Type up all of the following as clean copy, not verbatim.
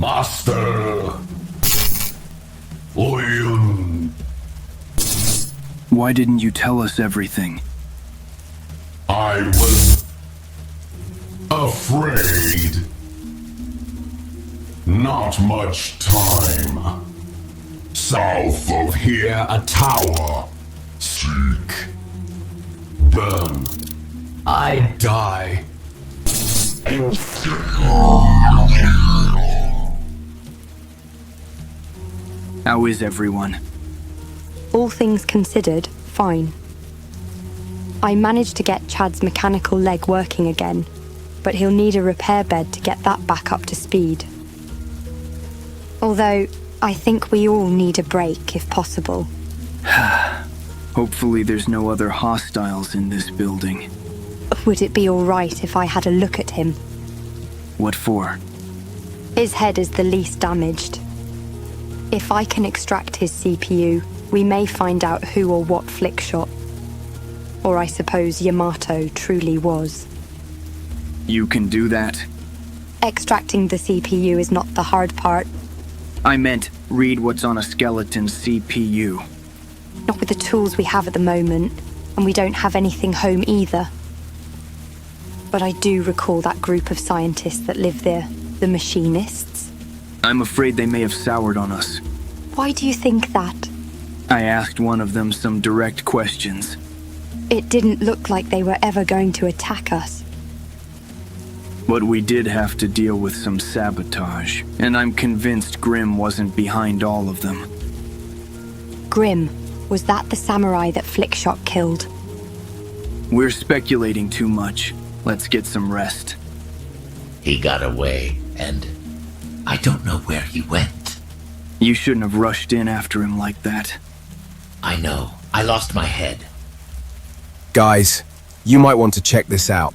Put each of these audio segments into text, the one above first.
Master Oyun. Why didn't you tell us everything? I was afraid. Not much time. South of here, a tower. Seek. Burn. I die. How is everyone? All things considered, fine. I managed to get Chad's mechanical leg working again, but he'll need a repair bed to get that back up to speed. Although, I think we all need a break if possible. Hopefully there's no other hostiles in this building. Would it be alright if I had a look at him? What for? His head is the least damaged. If I can extract his CPU, we may find out who or what Flickshot, or I suppose Yamato, truly was. You can do that? Extracting the CPU is not the hard part. I meant read what's on a skeleton's CPU. Not with the tools we have at the moment, and we don't have anything home either. But I do recall that group of scientists that live there, the machinists. I'm afraid they may have soured on us. Why do you think that? I asked one of them some direct questions. It didn't look like they were ever going to attack us. But we did have to deal with some sabotage, and I'm convinced Grimm wasn't behind all of them. Grimm, was that the samurai that Flickshot killed? We're speculating too much. Let's get some rest. He got away, and I don't know where he went. You shouldn't have rushed in after him like that. I know. I lost my head. Guys, you might want to check this out.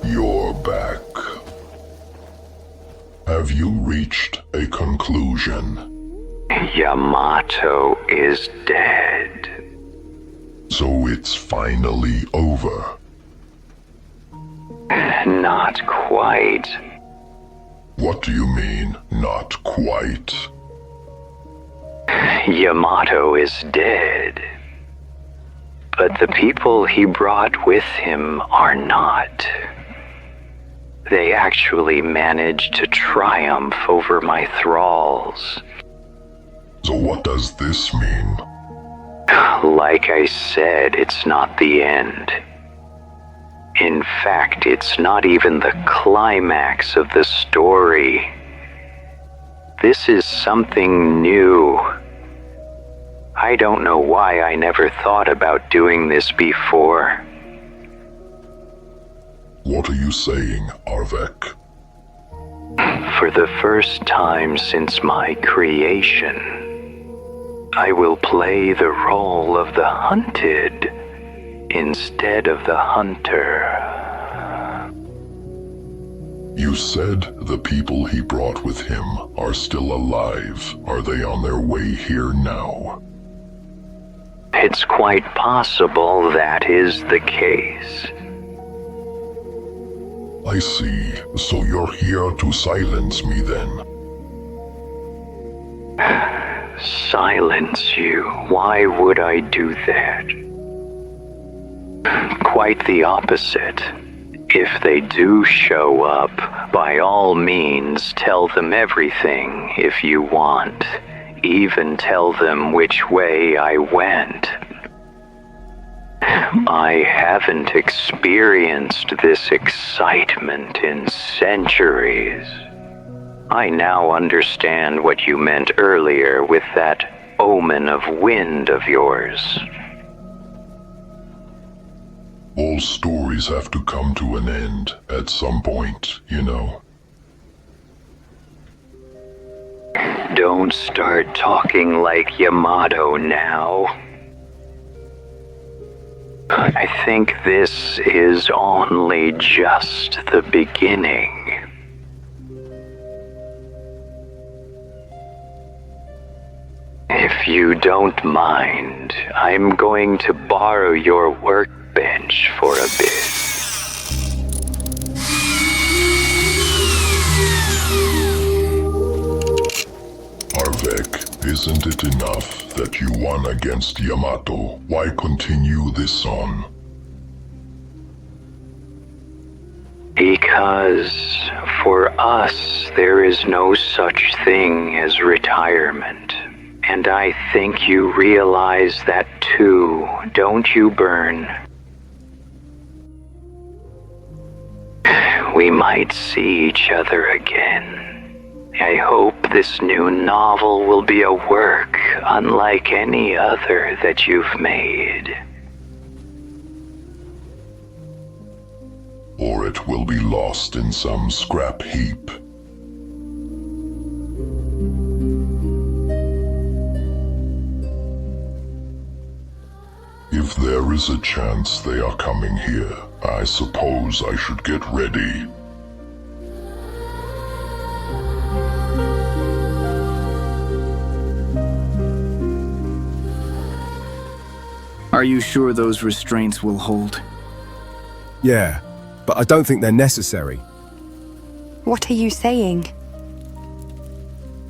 You're back. Have you reached a conclusion? Yamato is dead. So it's finally over. Not quite. What do you mean, not quite? Yamato is dead. But the people he brought with him are not. They actually managed to triumph over my thralls. So what does this mean? Like I said, it's not the end. In fact, it's not even the climax of the story. This is something new. I don't know why I never thought about doing this before. What are you saying, Arvek? For the first time since my creation, I will play the role of the hunted instead of the hunter. You said the people he brought with him are still alive. Are they on their way here now? It's quite possible that is the case. I see. So you're here to silence me then? Silence you? Why would I do that? Quite the opposite. If they do show up, by all means tell them everything if you want. Even tell them which way I went. I haven't experienced this excitement in centuries. I now understand what you meant earlier with that omen of wind of yours. All stories have to come to an end at some point, you know. Don't start talking like Yamato now. I think this is only just the beginning. If you don't mind, I'm going to borrow your workbench for a bit. Arvek, isn't it enough that you won against Yamato? Why continue this on? Because for us, there is no such thing as retirement. And I think you realize that too, don't you, Byrne? We might see each other again. I hope this new novel will be a work unlike any other that you've made. Or it will be lost in some scrap heap. If there is a chance they are coming here, I suppose I should get ready. Are you sure those restraints will hold? Yeah, but I don't think they're necessary. What are you saying?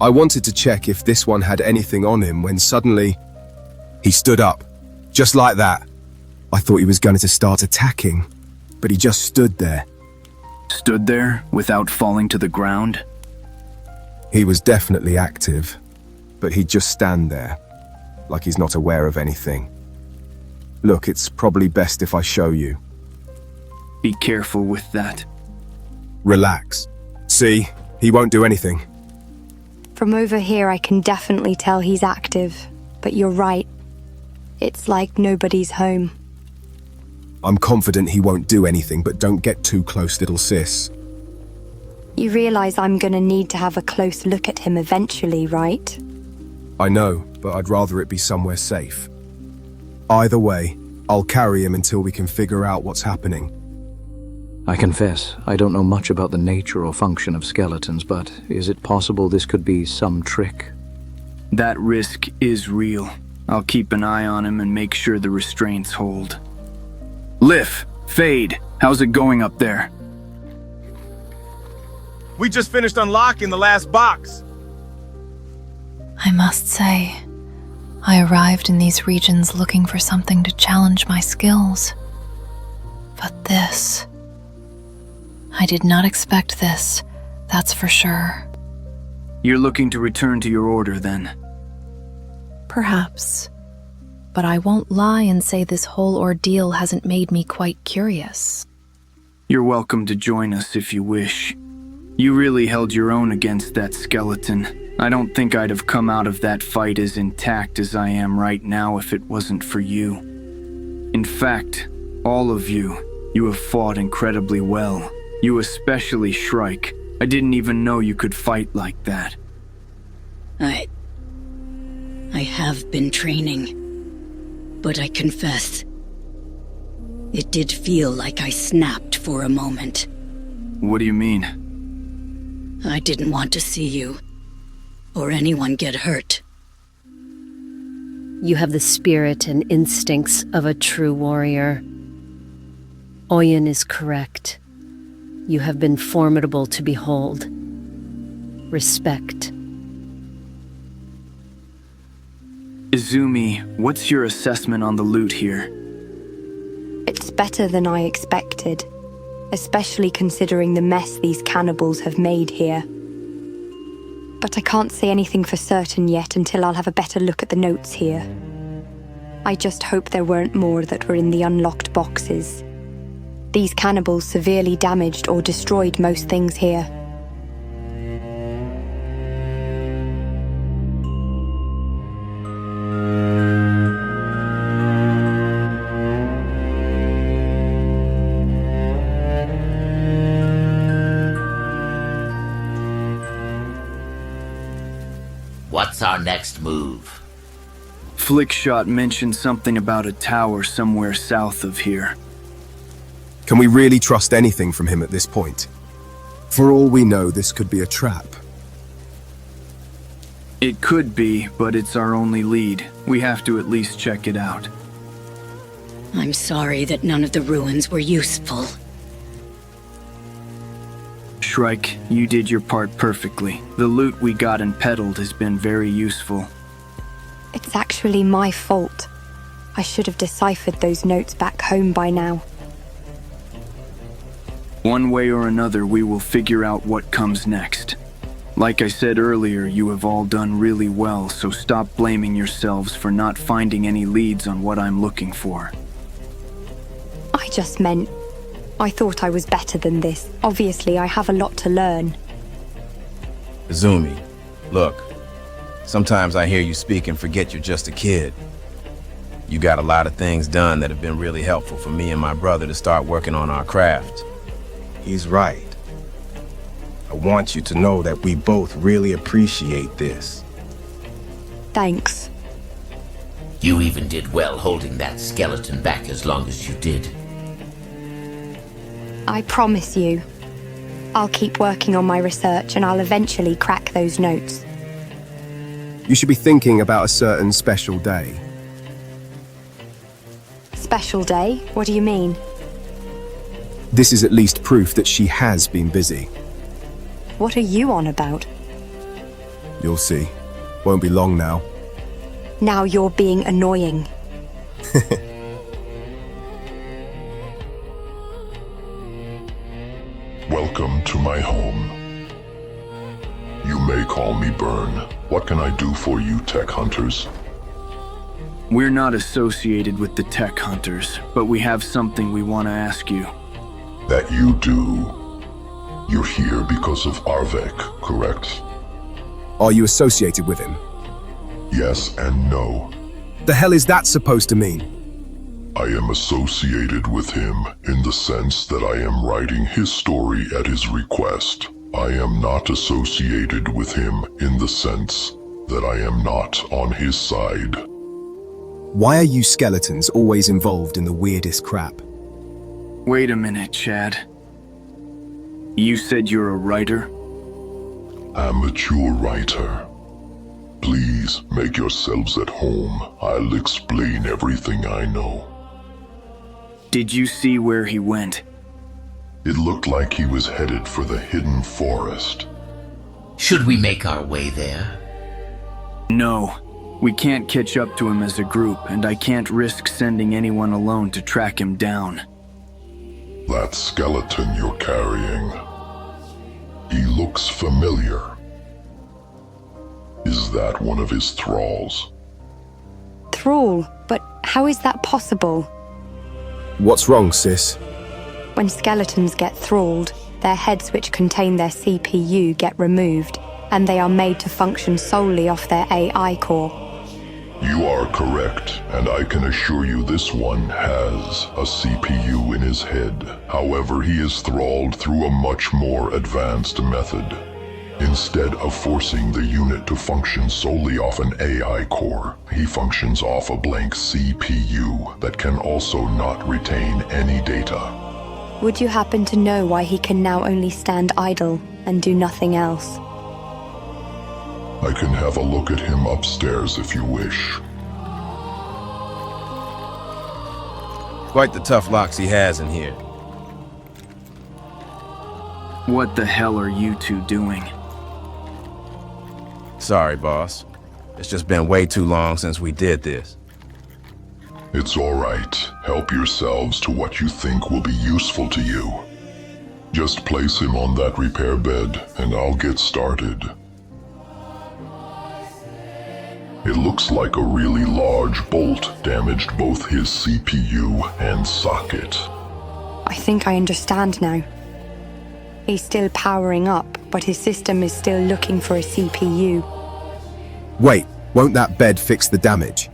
I wanted to check if this one had anything on him when suddenly he stood up. Just like that. I thought he was going to start attacking, but he just stood there. Stood there without falling to the ground? He was definitely active, but he'd just stand there, like he's not aware of anything. Look, it's probably best if I show you. Be careful with that. Relax. See, he won't do anything. From over here, I can definitely tell he's active, but you're right. It's like nobody's home. I'm confident he won't do anything, but don't get too close, little sis. You realize I'm gonna need to have a close look at him eventually, right? I know, but I'd rather it be somewhere safe. Either way, I'll carry him until we can figure out what's happening. I confess, I don't know much about the nature or function of skeletons, but is it possible this could be some trick? That risk is real. I'll keep an eye on him and make sure the restraints hold. Liff, Fade, how's it going up there? We just finished unlocking the last box. I must say, I arrived in these regions looking for something to challenge my skills. But this... I did not expect this, that's for sure. You're looking to return to your order, then? Perhaps. But I won't lie and say this whole ordeal hasn't made me quite curious. You're welcome to join us if you wish. You really held your own against that skeleton. I don't think I'd have come out of that fight as intact as I am right now if it wasn't for you. In fact, all of you have fought incredibly well. You especially, Shrike. I didn't even know you could fight like that. I have been training, but I confess, it did feel like I snapped for a moment. What do you mean? I didn't want to see you, or anyone get hurt. You have the spirit and instincts of a true warrior. Oyun is correct. You have been formidable to behold. Respect. Izumi, what's your assessment on the loot here? It's better than I expected, especially considering the mess these cannibals have made here. But I can't say anything for certain yet until I'll have a better look at the notes here. I just hope there weren't more that were in the unlocked boxes. These cannibals severely damaged or destroyed most things here. What's our next move? Flickshot mentioned something about a tower somewhere south of here. Can we really trust anything from him at this point? For all we know, this could be a trap. It could be, but it's our only lead. We have to at least check it out. I'm sorry that none of the ruins were useful. Shrike, you did your part perfectly. The loot we got and peddled has been very useful. It's actually my fault. I should have deciphered those notes back home by now. One way or another, we will figure out what comes next. Like I said earlier, you have all done really well, so stop blaming yourselves for not finding any leads on what I'm looking for. I just meant, I thought I was better than this. Obviously, I have a lot to learn. Izumi, look. Sometimes I hear you speak and forget you're just a kid. You got a lot of things done that have been really helpful for me and my brother to start working on our craft. He's right. I want you to know that we both really appreciate this. Thanks. You even did well holding that skeleton back as long as you did. I promise you. I'll keep working on my research and I'll eventually crack those notes. You should be thinking about a certain special day. Special day? What do you mean? This is at least proof that she has been busy. What are you on about? You'll see. Won't be long now. Now you're being annoying. Welcome to my home. You may call me Burn. What can I do for you, tech hunters? We're not associated with the tech hunters, but we have something we want to ask you. That you do. You're here because of Arvek, correct? Are you associated with him? Yes and no. The hell is that supposed to mean? I am associated with him in the sense that I am writing his story at his request. I am not associated with him in the sense that I am not on his side. Why are you skeletons always involved in the weirdest crap? Wait a minute, Chad. You said you're a writer? Amateur writer. Please make yourselves at home. I'll explain everything I know. Did you see where he went? It looked like he was headed for the hidden forest. Should we make our way there? No. We can't catch up to him as a group, and I can't risk sending anyone alone to track him down. That skeleton you're carrying. He looks familiar. Is that one of his thralls? Thrall? But how is that possible? What's wrong, sis? When skeletons get thralled, their heads which contain their CPU get removed, and they are made to function solely off their AI core. You are correct, and I can assure you this one has a CPU in his head. However, he is thralled through a much more advanced method. Instead of forcing the unit to function solely off an AI core, he functions off a blank CPU that can also not retain any data. Would you happen to know why he can now only stand idle and do nothing else? I can have a look at him upstairs if you wish. Quite the tough locks he has in here. What the hell are you two doing? Sorry, boss. It's just been way too long since we did this. It's alright. Help yourselves to what you think will be useful to you. Just place him on that repair bed, and I'll get started. It looks like a really large bolt damaged both his CPU and socket. I think I understand now. He's still powering up, but his system is still looking for a CPU. Wait, won't that bed fix the damage?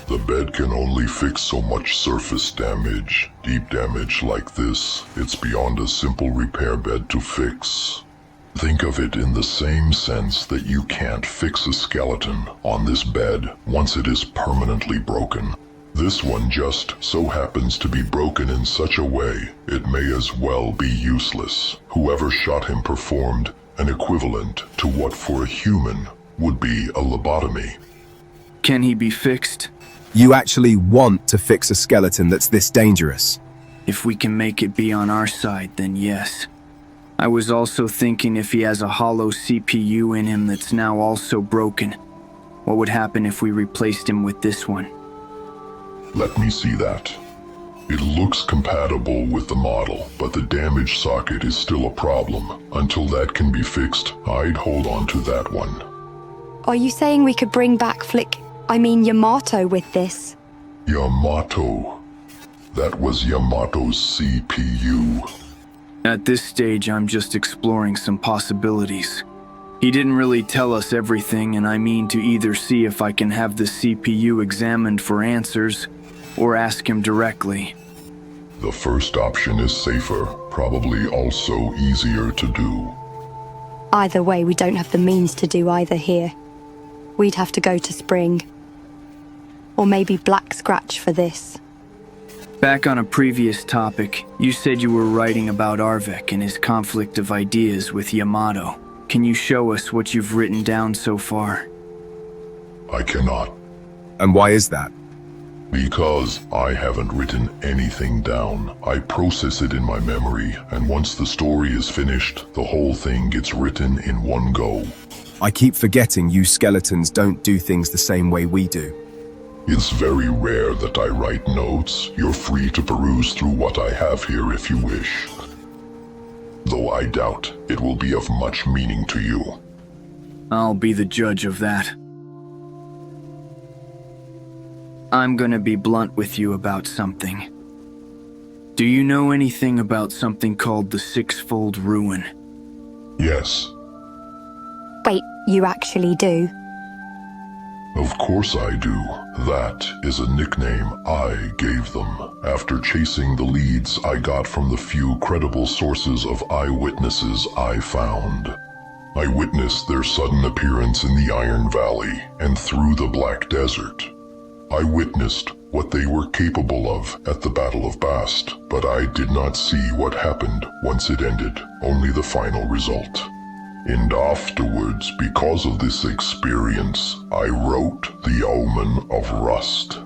The bed can only fix so much surface damage. Deep damage like this, it's beyond a simple repair bed to fix. Think of it in the same sense that you can't fix a skeleton on this bed once it is permanently broken. This one just so happens to be broken in such a way it may as well be useless. Whoever shot him performed an equivalent to what for a human would be a lobotomy. Can he be fixed? You actually want to fix a skeleton that's this dangerous? If we can make it be on our side, then yes. I was also thinking if he has a hollow CPU in him that's now also broken. What would happen if we replaced him with this one? Let me see that. It looks compatible with the model, but the damaged socket is still a problem. Until that can be fixed, I'd hold on to that one. Are you saying we could bring back Yamato with this? Yamato? That was Yamato's CPU. At this stage, I'm just exploring some possibilities. He didn't really tell us everything, and I mean to either see if I can have the CPU examined for answers, or ask him directly. The first option is safer, probably also easier to do. Either way, we don't have the means to do either here. We'd have to go to Spring. Or maybe Black Scratch for this. Back on a previous topic, you said you were writing about Arvek and his conflict of ideas with Yamato. Can you show us what you've written down so far? I cannot. And why is that? Because I haven't written anything down. I process it in my memory, and once the story is finished, the whole thing gets written in one go. I keep forgetting you skeletons don't do things the same way we do. It's very rare that I write notes. You're free to peruse through what I have here if you wish. Though I doubt it will be of much meaning to you. I'll be the judge of that. I'm gonna be blunt with you about something. Do you know anything about something called the Sixfold Ruin? Yes. Wait, you actually do? Of course I do. That is a nickname I gave them after chasing the leads I got from the few credible sources of eyewitnesses I found. I witnessed their sudden appearance in the Iron Valley and through the Black Desert. I witnessed what they were capable of at the Battle of Bast, but I did not see what happened once it ended, only the final result. And afterwards, because of this experience, I wrote the Omen of Rust.